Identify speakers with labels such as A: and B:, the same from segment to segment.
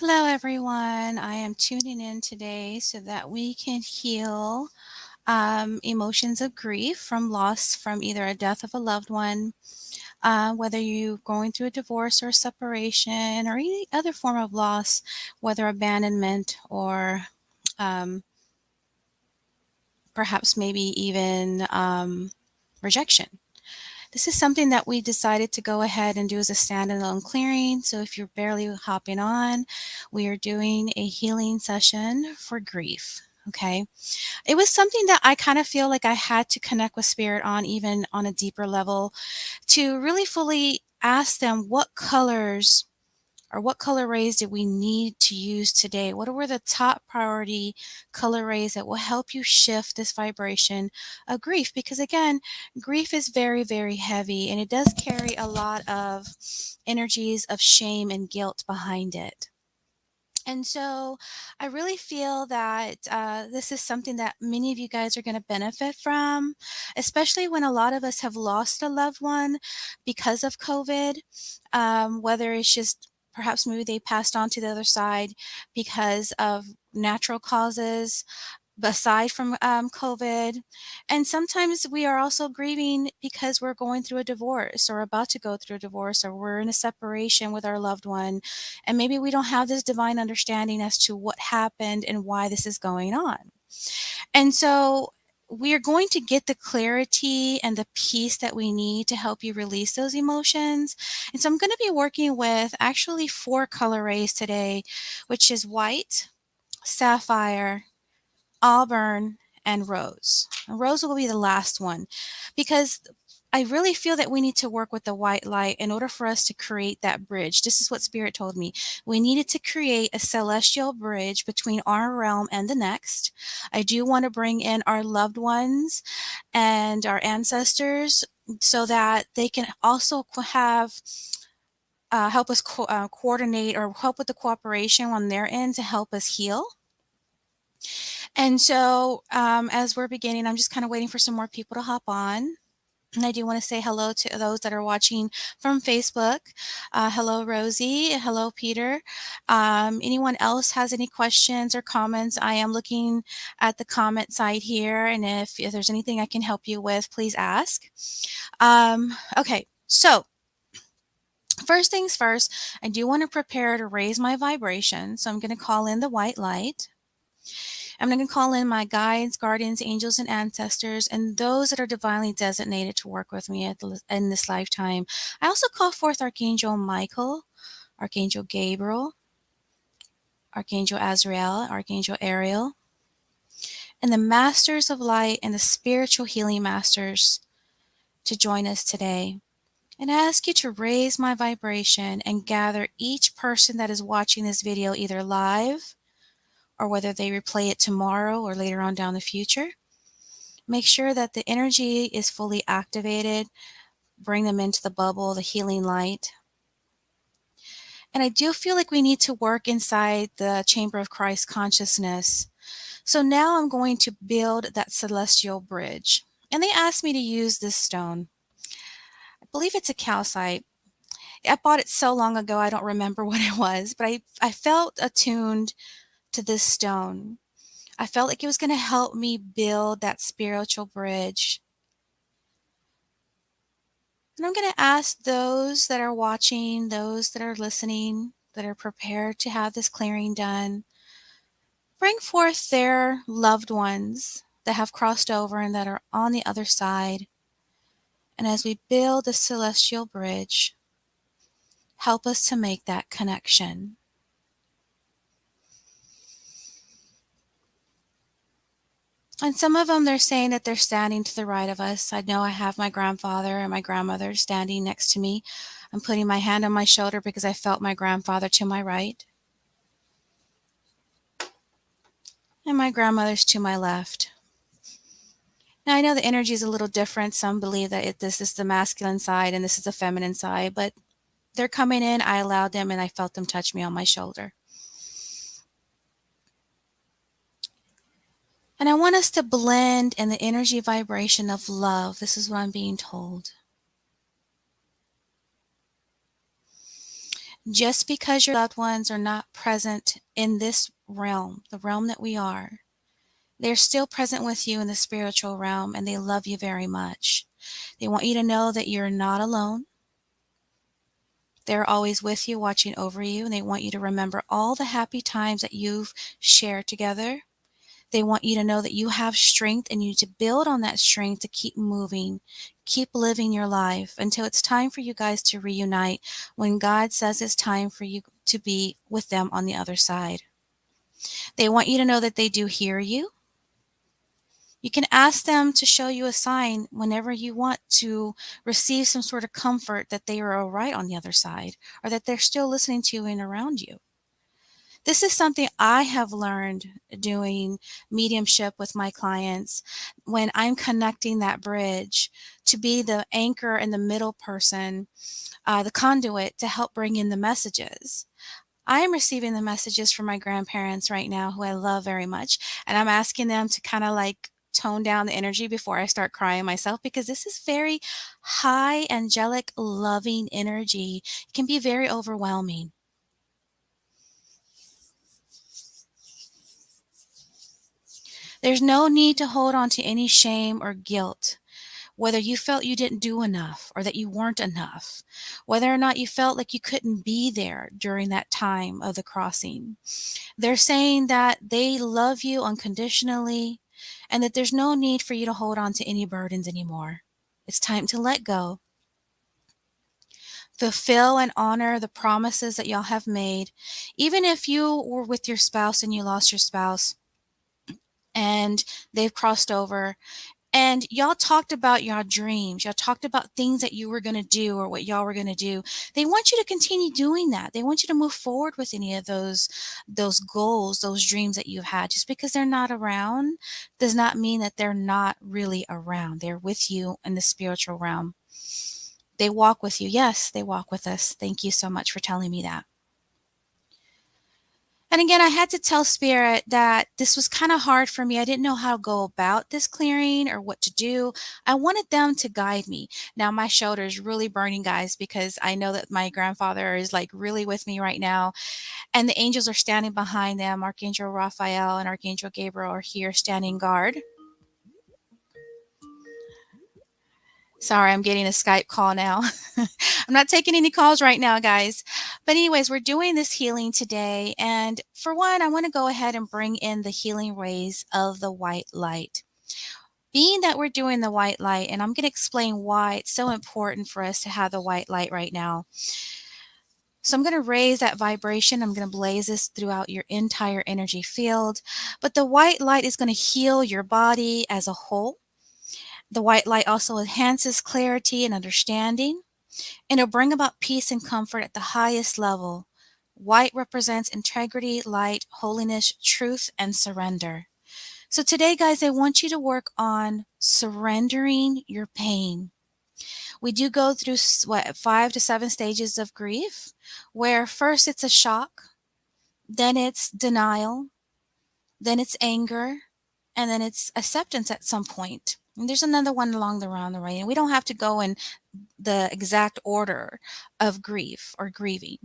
A: Hello, everyone. I am tuning in today so that we can heal emotions of grief from loss from either a death of a loved one, whether you're going through a divorce or separation, or any other form of loss, whether abandonment or um, perhaps maybe even rejection. This is something that we decided to go ahead and do as a standalone clearing. So if you're barely hopping on, we are doing a healing session for grief. Okay. It was something that I kind of feel like I had to connect with spirit on, even on a deeper level, to really fully ask them what colors or what color rays do we need to use today? What were the top priority color rays that will help you shift this vibration of grief? Because again, grief is very, very heavy and it does carry a lot of energies of shame and guilt behind it. And so I really feel that this is something that many of you guys are going to benefit from, especially when a lot of us have lost a loved one because of COVID, whether it's just perhaps maybe they passed on to the other side because of natural causes aside from COVID. And sometimes we are also grieving because we're going through a divorce or about to go through a divorce, or we're in a separation with our loved one. And maybe we don't have this divine understanding as to what happened and why this is going on. And so we are going to get the clarity and the peace that we need to help you release those emotions. And so I'm going to be working with actually 4 color rays today, which is white, sapphire, auburn, and rose. And rose will be the last one because I really feel that we need to work with the white light in order for us to create that bridge. This is what Spirit told me. We needed to create a celestial bridge between our realm and the next. I do want to bring in our loved ones and our ancestors so that they can also have help us coordinate or help with the cooperation on their end to help us heal. And so, as we're beginning, I'm just kind of waiting for some more people to hop on. And I do want to say hello to those that are watching from Facebook. Hello, Rosie. Hello, Peter. Anyone else has any questions or comments? I am looking at the comment side here. And if there's anything I can help you with, please ask. Okay, so first things first, I do want to prepare to raise my vibration. So I'm going to call in the white light. I'm going to call in my guides, guardians, angels, and ancestors, and those that are divinely designated to work with me in this lifetime. I also call forth Archangel Michael, Archangel Gabriel, Archangel Azrael, Archangel Ariel, and the Masters of Light and the spiritual healing masters to join us today. And I ask you to raise my vibration and gather each person that is watching this video either live or whether they replay it tomorrow or later on down the future. Make sure that the energy is fully activated. Bring them into the bubble, the healing light. And I do feel like we need to work inside the chamber of Christ consciousness. So now I'm going to build that celestial bridge. And they asked me to use this stone. I believe it's a calcite. I bought it so long ago, I don't remember what it was, but I felt attuned to this stone. I felt like it was going to help me build that spiritual bridge. And I'm going to ask those that are watching, those that are listening, that are prepared to have this clearing done, bring forth their loved ones that have crossed over and that are on the other side. And as we build the celestial bridge, help us to make that connection. And some of them, they're saying that they're standing to the right of us. I know I have my grandfather and my grandmother standing next to me. I'm putting my hand on my shoulder because I felt my grandfather to my right. And my grandmother's to my left. Now, I know the energy is a little different. Some believe that this is the masculine side and this is the feminine side, but they're coming in. I allowed them and I felt them touch me on my shoulder. And I want us to blend in the energy vibration of love. This is what I'm being told. Just because your loved ones are not present in this realm, the realm that we are, they're still present with you in the spiritual realm and they love you very much. They want you to know that you're not alone. They're always with you, watching over you, and they want you to remember all the happy times that you've shared together. They want you to know that you have strength and you need to build on that strength to keep moving, keep living your life until it's time for you guys to reunite when God says it's time for you to be with them on the other side. They want you to know that they do hear you. You can ask them to show you a sign whenever you want to receive some sort of comfort that they are all right on the other side or that they're still listening to you and around you. This is something I have learned doing mediumship with my clients when I'm connecting that bridge to be the anchor and the middle person, the conduit to help bring in the messages. I am receiving the messages from my grandparents right now, who I love very much, and I'm asking them to kind of like tone down the energy before I start crying myself because this is very high, angelic, loving energy. It can be very overwhelming. There's no need to hold on to any shame or guilt, whether you felt you didn't do enough or that you weren't enough, whether or not you felt like you couldn't be there during that time of the crossing. They're saying that they love you unconditionally and that there's no need for you to hold on to any burdens anymore. It's time to let go. Fulfill and honor the promises that y'all have made. Even if you were with your spouse and you lost your spouse and they've crossed over, and y'all talked about your dreams. Y'all talked about things that you were going to do or what y'all were going to do. They want you to continue doing that. They want you to move forward with any of those goals, those dreams that you've had. Just because they're not around does not mean that they're not really around. They're with you in the spiritual realm. They walk with you. Yes, they walk with us. Thank you so much for telling me that. And again, I had to tell Spirit that this was kind of hard for me. I didn't know how to go about this clearing or what to do. I wanted them to guide me. Now, my shoulder is really burning, guys, because I know that my grandfather is like really with me right now. And the angels are standing behind them. Archangel Raphael and Archangel Gabriel are here standing guard. Sorry, I'm getting a Skype call now. I'm not taking any calls right now, guys. But anyways, we're doing this healing today. And for one, I want to go ahead and bring in the healing rays of the white light. Being that we're doing the white light, and I'm going to explain why it's so important for us to have the white light right now. So I'm going to raise that vibration. I'm going to blaze this throughout your entire energy field. But the white light is going to heal your body as a whole. The white light also enhances clarity and understanding, and it'll bring about peace and comfort at the highest level. White represents integrity, light, holiness, truth, and surrender. So today, guys, I want you to work on surrendering your pain. We do go through 5 to 7 stages of grief, where first it's a shock, then it's denial, then it's anger, and then it's acceptance at some point. And there's another one along the way, and we don't have to go in the exact order of grief or grieving.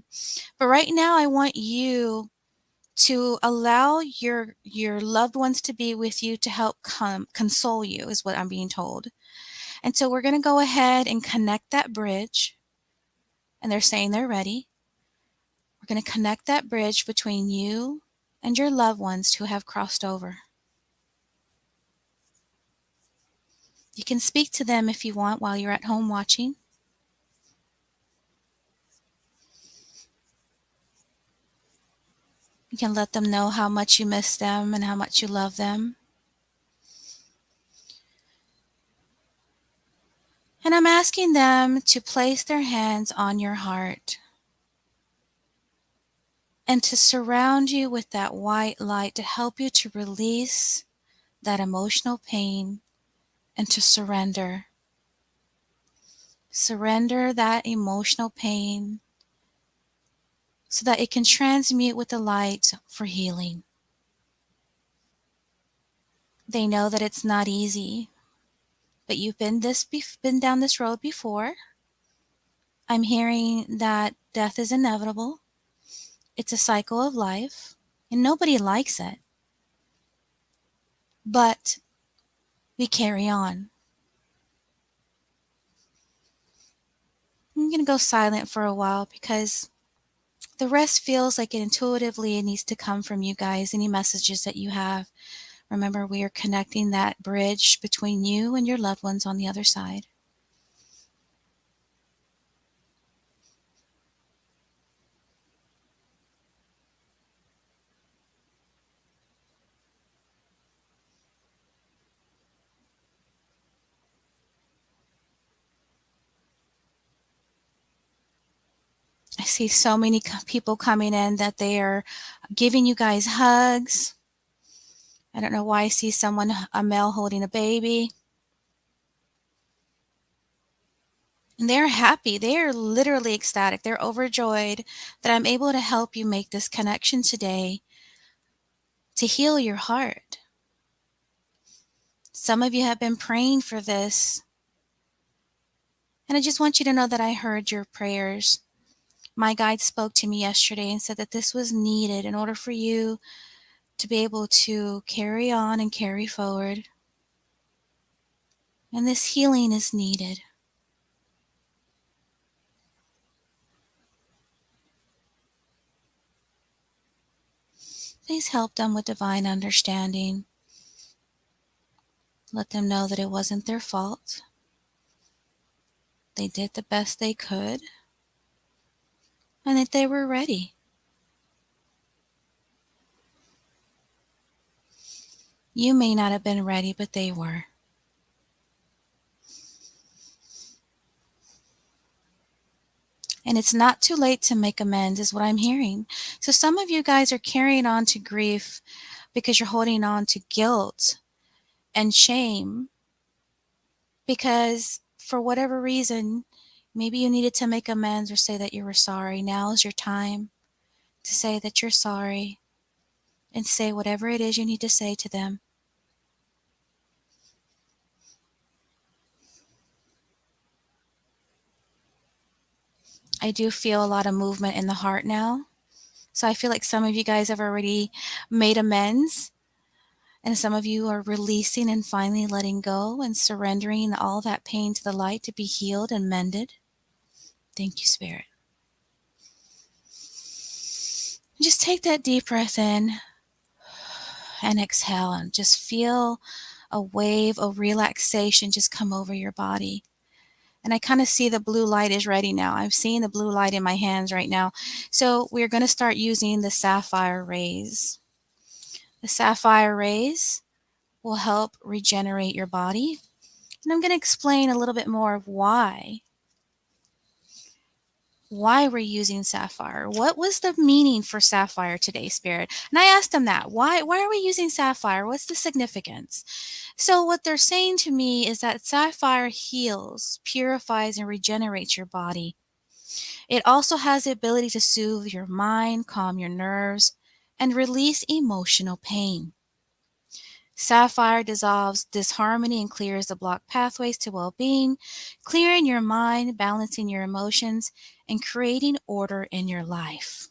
A: But right now, I want you to allow your loved ones to be with you to help console you, is what I'm being told. And so we're going to go ahead and connect that bridge. And they're saying they're ready. We're going to connect that bridge between you and your loved ones who have crossed over. You can speak to them if you want while you're at home watching. You can let them know how much you miss them and how much you love them. And I'm asking them to place their hands on your heart and to surround you with that white light to help you to release that emotional pain and to surrender. Surrender that emotional pain so that it can transmute with the light for healing. They know that it's not easy, but you've been down this road before. I'm hearing that death is inevitable. It's a cycle of life, and nobody likes it. But we carry on. I'm going to go silent for a while because the rest feels like intuitively it needs to come from you guys. Any messages that you have. Remember, we are connecting that bridge between you and your loved ones on the other side. I see so many people coming in that they are giving you guys hugs. I don't know why I see someone, a male holding a baby. And they're happy. They are literally ecstatic. They're overjoyed that I'm able to help you make this connection today to heal your heart. Some of you have been praying for this. And I just want you to know that I heard your prayers. My guide spoke to me yesterday and said that this was needed in order for you to be able to carry on and carry forward. And this healing is needed. Please help them with divine understanding. Let them know that it wasn't their fault. They did the best they could, and that they were ready. You may not have been ready, but they were. And it's not too late to make amends, is what I'm hearing. So some of you guys are carrying on to grief because you're holding on to guilt and shame because for whatever reason, maybe you needed to make amends or say that you were sorry. Now is your time to say that you're sorry and say whatever it is you need to say to them. I do feel a lot of movement in the heart now. So I feel like some of you guys have already made amends, and some of you are releasing and finally letting go and surrendering all that pain to the light to be healed and mended. Thank you, Spirit. Just take that deep breath in and exhale and just feel a wave of relaxation just come over your body. And I kind of see the blue light is ready now. I'm seeing the blue light in my hands right now. So we're going to start using the Sapphire Rays. The Sapphire Rays will help regenerate your body. And I'm going to explain a little bit more of why we're using sapphire. What was the meaning for sapphire today, Spirit? And I asked them that. Why are we using sapphire? What's the significance? So what they're saying to me is that sapphire heals, purifies, and regenerates your body. It also has the ability to soothe your mind, calm your nerves, and release emotional pain. Sapphire dissolves disharmony and clears the blocked pathways to well-being, clearing your mind, balancing your emotions, and creating order in your life.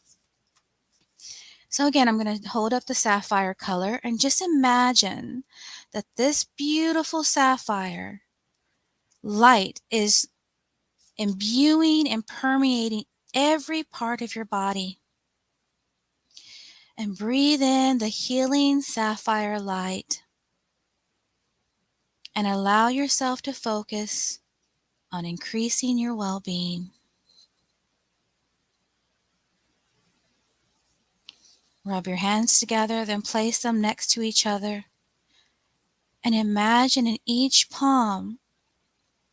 A: So again, I'm going to hold up the sapphire color and just imagine that this beautiful sapphire light is imbuing and permeating every part of your body. And breathe in the healing sapphire light. And allow yourself to focus on increasing your well-being. Rub your hands together, then place them next to each other. And imagine in each palm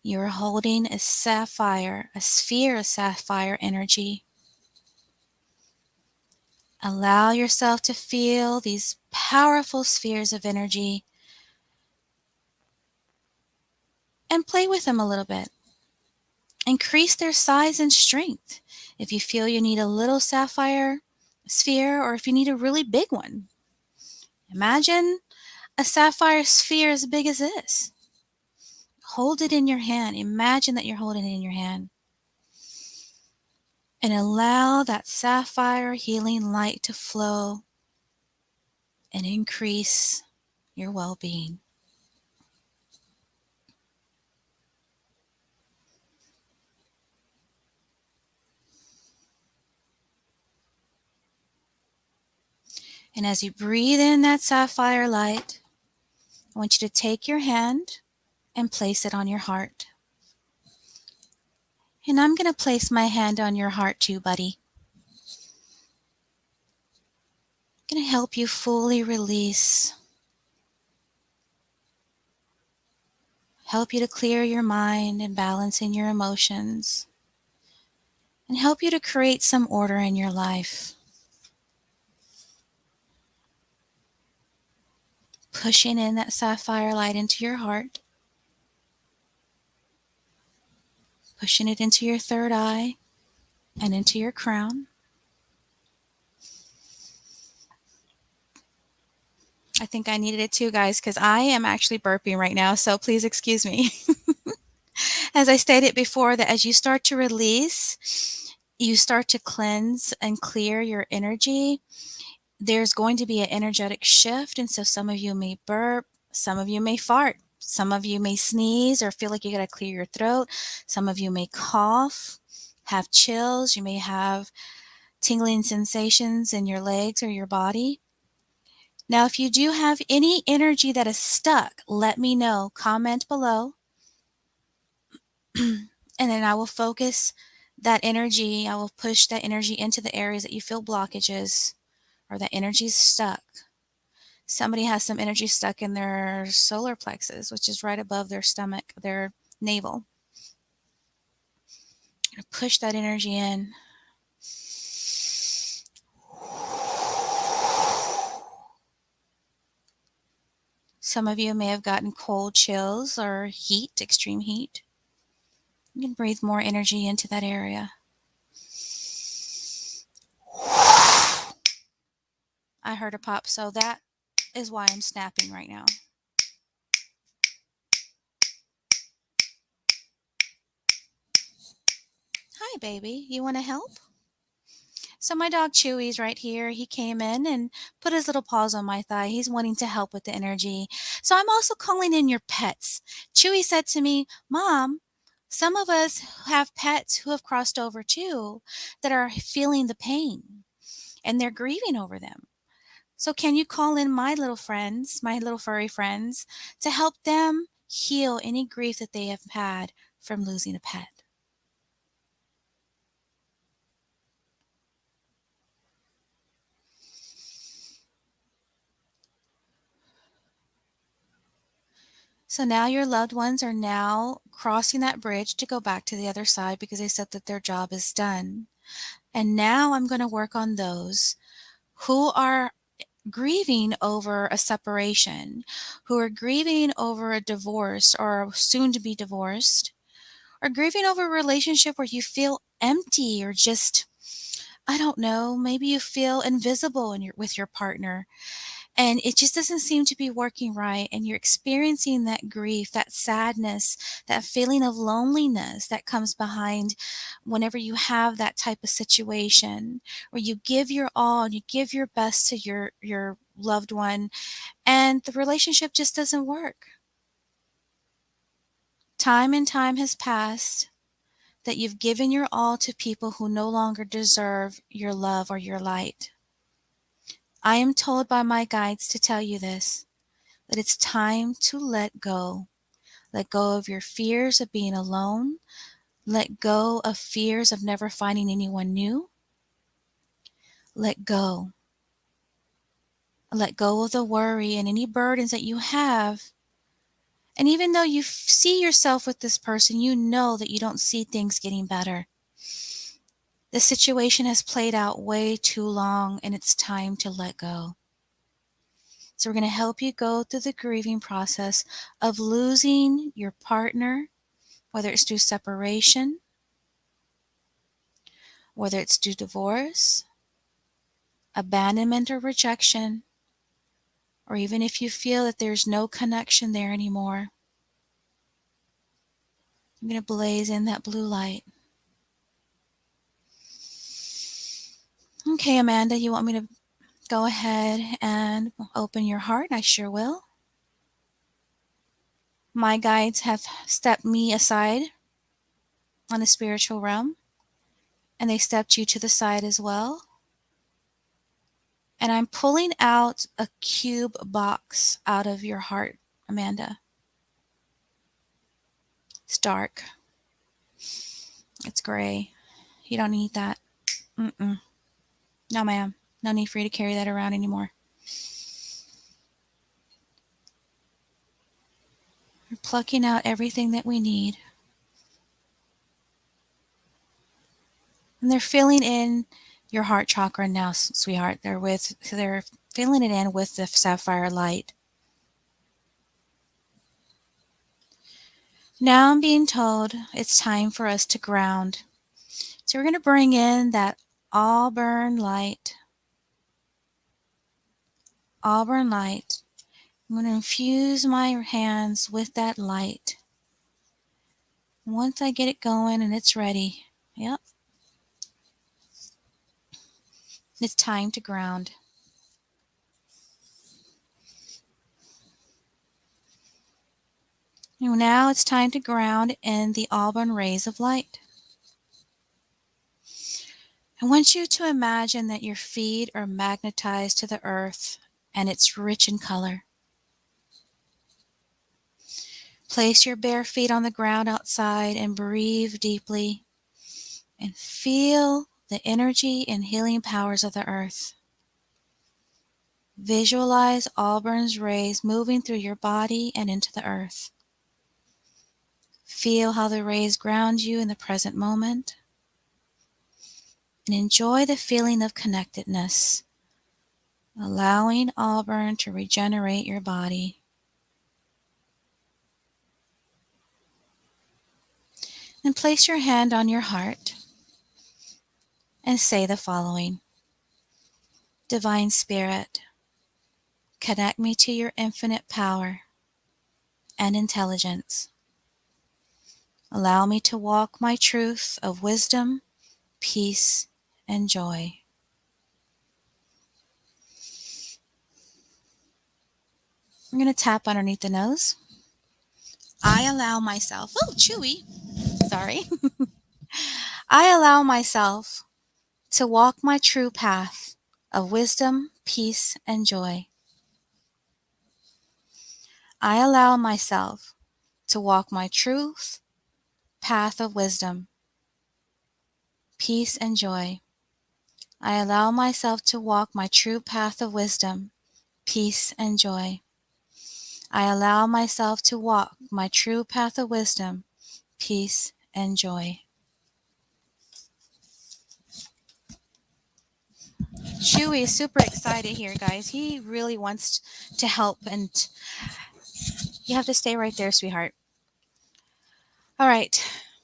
A: you're holding a sapphire, a sphere of sapphire energy. Allow yourself to feel these powerful spheres of energy and play with them a little bit. Increase their size and strength. If you feel you need a little sapphire sphere or if you need a really big one. Imagine a sapphire sphere as big as this. Hold it in your hand. Imagine that you're holding it in your hand. and allow that sapphire healing light to flow and increase your well-being. And as you breathe in that sapphire light, I want you to take your hand and place it on your heart. And I'm going to place my hand on your heart too, buddy. I'm going to help you fully release, help you to clear your mind and balance in your emotions, and help you to create some order in your life. Pushing in that sapphire light into your heart, pushing it into your third eye and into your crown. I think I needed it too, guys, because I am actually burping right now, so please excuse me. As I stated before, that as you start to release, you start to cleanse and clear your energy. There's going to be an energetic shift, and so some of you may burp, some of you may fart, some of you may sneeze or feel like you got to clear your throat, some of you may cough, have chills, you may have tingling sensations in your legs or your body. Now, if you do have any energy that is stuck, let me know. Comment below. And then I will focus that energy, I will push that energy into the areas that you feel blockages or that energy is stuck. Somebody has some energy stuck in their solar plexus, which is right above their stomach, their navel. I'm going to push that energy in. Some of you may have gotten cold chills or heat, extreme heat. You can breathe more energy into that area. I heard a pop, so that is why I'm snapping right now. Hi, baby. You want to help? So my dog Chewy's right here. He came in and put his little paws on my thigh. He's wanting to help with the energy. So I'm also calling in your pets. Chewy said to me, Mom, some of us have pets who have crossed over too that are feeling the pain and they're grieving over them. So can you call in my little friends, my little furry friends, to help them heal any grief that they have had from losing a pet? So now your loved ones are now crossing that bridge to go back to the other side because they said that their job is done. And now I'm going to work on those who are grieving over a separation, who are grieving over a divorce or soon to be divorced, or grieving over a relationship where you feel empty or just, I don't know, maybe you feel invisible with your partner. And it just doesn't seem to be working right. And you're experiencing that grief, that sadness, that feeling of loneliness that comes behind whenever you have that type of situation where you give your all and you give your best to your loved one and the relationship just doesn't work. Time and time has passed that you've given your all to people who no longer deserve your love or your light. I am told by my guides to tell you this, that it's time to let go. Let go of your fears of being alone. Let go of fears of never finding anyone new. Let go. Let go of the worry and any burdens that you have. And even though you see yourself with this person, you know that you don't see things getting better. The situation has played out way too long and it's time to let go. So we're going to help you go through the grieving process of losing your partner, whether it's through separation, whether it's through divorce, abandonment or rejection, or even if you feel that there's no connection there anymore. I'm going to blaze in that blue light. Okay, Amanda, you want me to go ahead and open your heart? I sure will. My guides have stepped me aside on the spiritual realm, and they stepped you to the side as well. And I'm pulling out a cube box out of your heart, Amanda. It's dark. It's gray. You don't need that. Mm-mm. No, ma'am. No need for you to carry that around anymore. We're plucking out everything that we need. And they're filling in your heart chakra now, sweetheart. They're filling it in with the sapphire light. Now I'm being told it's time for us to ground. So we're going to bring in that auburn light. Auburn light. I'm going to infuse my hands with that light. Once I get it going and it's ready, yep, it's time to ground. Now it's time to ground in the auburn rays of light. I want you to imagine that your feet are magnetized to the earth and it's rich in color. Place your bare feet on the ground outside and breathe deeply and feel the energy and healing powers of the earth. Visualize auburn's rays moving through your body and into the earth. Feel how the rays ground you in the present moment and enjoy the feeling of connectedness, allowing auburn to regenerate your body. And place your hand on your heart and say the following: Divine Spirit, connect me to your infinite power and intelligence. Allow me to walk my truth of wisdom, peace, and joy. I'm going to tap underneath the nose. I allow myself, oh, chewy, sorry. I allow myself to walk my true path of wisdom, peace, and joy. I allow myself to walk my truth, path of wisdom, peace, and joy. I allow myself to walk my true path of wisdom, peace, and joy. I allow myself to walk my true path of wisdom, peace, and joy. Chewy is super excited here, guys. He really wants to help, and you have to stay right there, sweetheart. All right.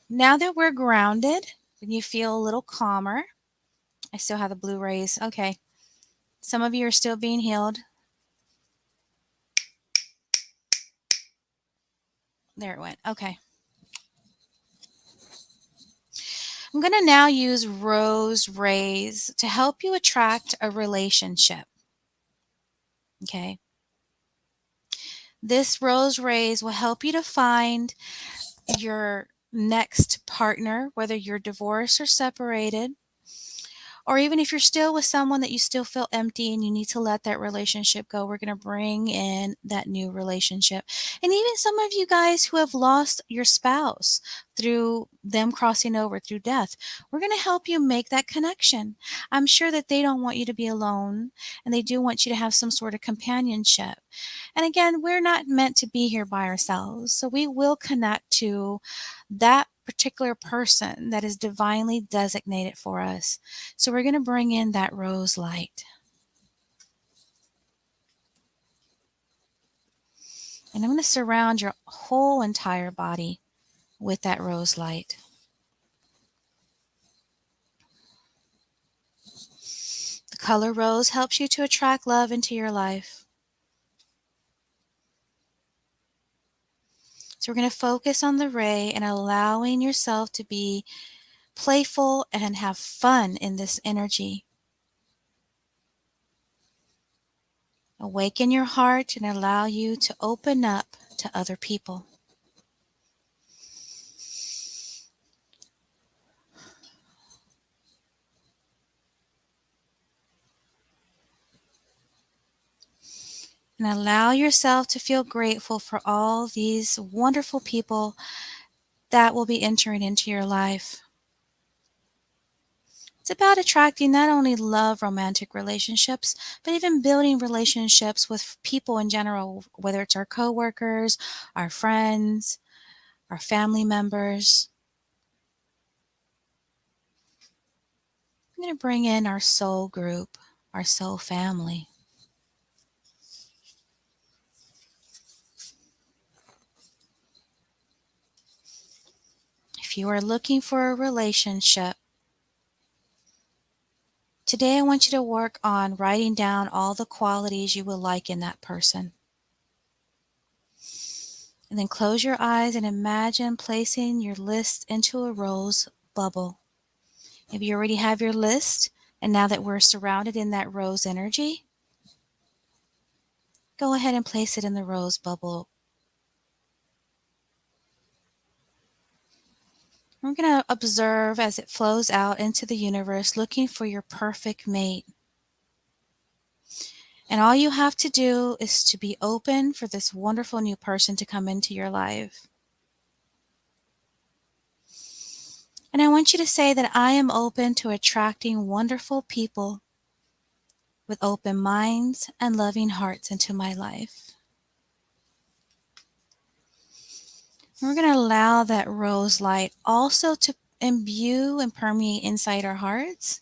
A: Now that we're grounded, and you feel a little calmer, I still have the blue rays. Okay. Some of you are still being healed. There it went. Okay. I'm going to now use rose rays to help you attract a relationship. Okay. This rose rays will help you to find your next partner, whether you're divorced or separated, or even if you're still with someone that you still feel empty and you need to let that relationship go. We're going to bring in that new relationship. And even some of you guys who have lost your spouse through them crossing over through death, we're going to help you make that connection. I'm sure that they don't want you to be alone, and they do want you to have some sort of companionship. And again, we're not meant to be here by ourselves. So we will connect to that particular person that is divinely designated for us. So we're going to bring in that rose light. And I'm going to surround your whole entire body with that rose light. The color rose helps you to attract love into your life. So we're going to focus on the ray and allowing yourself to be playful and have fun in this energy. Awaken your heart and allow you to open up to other people. And allow yourself to feel grateful for all these wonderful people that will be entering into your life. It's about attracting not only love, romantic relationships, but even building relationships with people in general, whether it's our coworkers, our friends, our family members. I'm going to bring in our soul group, our soul family. If you are looking for a relationship, today I want you to work on writing down all the qualities you will like in that person. And then close your eyes and imagine placing your list into a rose bubble. If you already have your list, and now that we're surrounded in that rose energy, go ahead and place it in the rose bubble. We're going to observe as it flows out into the universe, looking for your perfect mate. And all you have to do is to be open for this wonderful new person to come into your life. And I want you to say that I am open to attracting wonderful people with open minds and loving hearts into my life. We're going to allow that rose light also to imbue and permeate inside our hearts,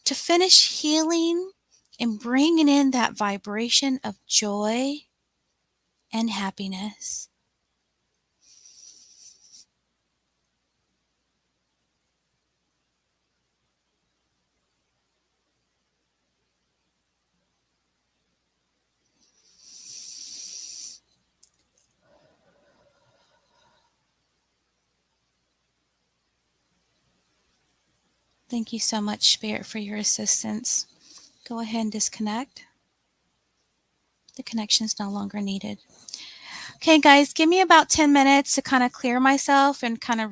A: to finish healing and bringing in that vibration of joy and happiness. Thank you so much, Spirit, for your assistance. Go ahead and disconnect. The connection is no longer needed. Okay, guys, give me about 10 minutes to kind of clear myself and kind of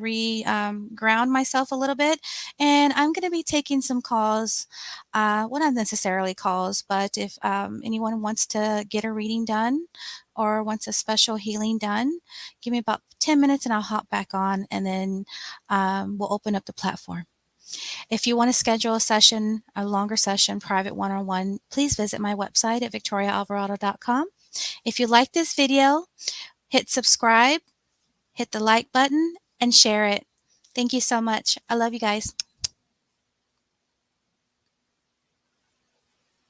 A: ground myself a little bit. And I'm going to be taking some calls. Well, not necessarily calls, but if anyone wants to get a reading done or wants a special healing done, give me about 10 minutes and I'll hop back on, and then we'll open up the platform. If you want to schedule a session, a longer session, private one-on-one, please visit my website at victoriaalvarado.com. If you like this video, hit subscribe, hit the like button, and share it. Thank you so much. I love you guys.